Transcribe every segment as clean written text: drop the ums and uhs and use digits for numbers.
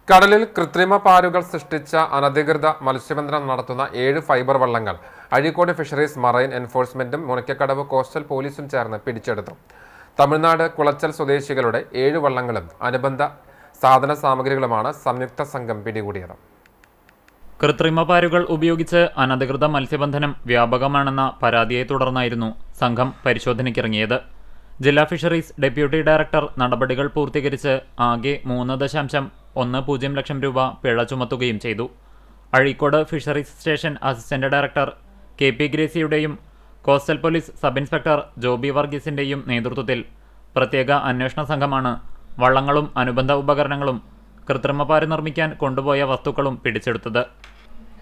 കടലിൽ കൃത്രിമ പാരുകൾ സൃഷ്ടിച്ച അനധികൃത മത്സ്യബന്ധനം നടത്തുന്ന 7 ഫൈബർ വള്ളങ്ങൾ അഴീക്കോട് ഫിഷറീസ് മറൈൻ എൻഫോഴ്സ്മെന്റും മുനയ്ക്കക്കടവ് കോസ്റ്റൽ പോലീസും ചേർന്ന് പിടിച്ചെടുത്തു. തമിഴ്നാട് കുളച്ചൽ സ്വദേശികളുടെ 7 വള്ളങ്ങളും അനുബന്ധ സാധന സാമഗ്രികളുമാണ് സംയുക്ത സംഘം പിടികൂടിയത്. കൃത്രിമ പാരുകൾ ഉപയോഗിച്ച് അനധികൃത മത്സ്യബന്ധനം വ്യാപകമാണെന്ന പരാതിയെ തുടർന്നായിരുന്നു സംഘം പരിശോധനയ്ക്കിറങ്ങിയത്. ജില്ലാ ഫിഷറീസ് ഡെപ്യൂട്ടി ഡയറക്ടർ നടപടികൾ പൂർത്തീകരിച്ച് ആകെ 3.10 ലക്ഷം രൂപ പിഴ ചുമത്തുകയും ചെയ്തു. Azhikode fisheries station assistant director KP ഗ്രേസിയുടെയും coastal police sub inspector Joby വർഗീസിന്റെയും നേതൃത്വത്തിൽ പ്രത്യേക അന്വേഷണ സംഘമാണ് വള്ളങ്ങളും അനുബന്ധ ഉപകരണങ്ങളും കൃത്രിമപാര് നിർമ്മിക്കാൻ കൊണ്ടുപോയ വസ്തുക്കളും പിടിച്ചെടുത്തത്.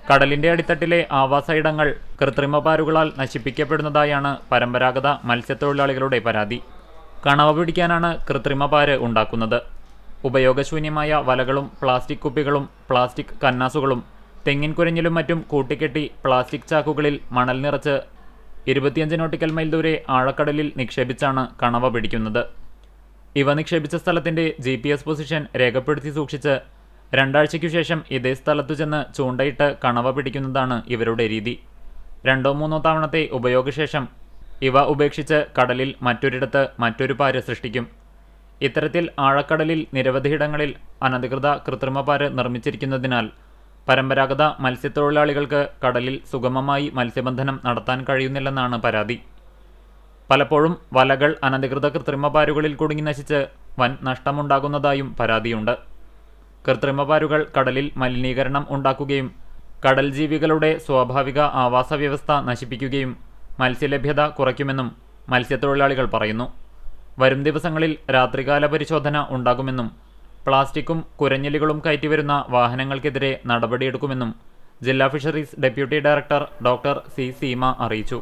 കടലിന്റെ അടിത്തട്ടിലെ ആവാസ ഇടങ്ങൾ കൃത്രിമപാരുകളാൽ നശിപ്പിക്കപ്പെടുന്നതായാണ് പരമ്പരാഗത മത്സ്യത്തൊഴിലാളികളുടെ പരാതി. കണവ പിടിക്കാനാണ് കൃത്രിമപാര് ഉണ്ടാക്കുന്നത്. ഉപയോഗശൂന്യമായ വലകളും പ്ലാസ്റ്റിക് കുപ്പികളും പ്ലാസ്റ്റിക് കന്നാസുകളും തെങ്ങിൻ കുരഞ്ഞിലും മറ്റും കൂട്ടിക്കെട്ടി പ്ലാസ്റ്റിക് ചാക്കുകളിൽ മണൽ നിറച്ച് 25 നോട്ടിക്കൽ മൈൽ ദൂരെ ആഴക്കടലിൽ നിക്ഷേപിച്ചാണ് കണവ പിടിക്കുന്നത്. ഇവ നിക്ഷേപിച്ച സ്ഥലത്തിന്റെ GPS പൊസിഷൻ രേഖപ്പെടുത്തി സൂക്ഷിച്ച് 2 ആഴ്ചയ്ക്കു ശേഷം ഇതേ സ്ഥലത്തു ചെന്ന് ചൂണ്ടയിട്ട് കണവ പിടിക്കുന്നതാണ് ഇവരുടെ രീതി. 2-3 തവണത്തെ ഉപയോഗശേഷം ഇവ ഉപേക്ഷിച്ച് കടലിൽ മറ്റൊരിടത്ത് മറ്റൊരു പാര് സൃഷ്ടിക്കും. ഇത്തരത്തിൽ ആഴക്കടലിൽ നിരവധിയിടങ്ങളിൽ അനധികൃത കൃത്രിമപാര് നിർമ്മിച്ചിരിക്കുന്നതിനാൽ പരമ്പരാഗത മത്സ്യത്തൊഴിലാളികൾക്ക് കടലിൽ സുഗമമായി മത്സ്യബന്ധനം നടത്താൻ കഴിയുന്നില്ലെന്നാണ് പരാതി. പലപ്പോഴും വലകൾ അനധികൃത കൃത്രിമപാരുകളിൽ കുടുങ്ങി നശിച്ച് വൻ നഷ്ടമുണ്ടാകുന്നതായും പരാതിയുണ്ട്. കൃത്രിമപാരുകൾ കടലിൽ മലിനീകരണം ഉണ്ടാക്കുകയും കടൽ ജീവികളുടെ സ്വാഭാവിക ആവാസ വ്യവസ്ഥ നശിപ്പിക്കുകയും മത്സ്യലഭ്യത കുറയ്ക്കുമെന്നും മത്സ്യത്തൊഴിലാളികൾ പറയുന്നു. വരും ദിവസങ്ങളിൽ രാത്രികാല പരിശോധന ഉണ്ടാകുമെന്നും പ്ലാസ്റ്റിക്കും കുരഞ്ഞിലുകളും കയറ്റിവരുന്ന വാഹനങ്ങൾക്കെതിരെ നടപടിയെടുക്കുമെന്നും ജില്ലാ fisheries deputy director doctor C. Seema അറിയിച്ചു.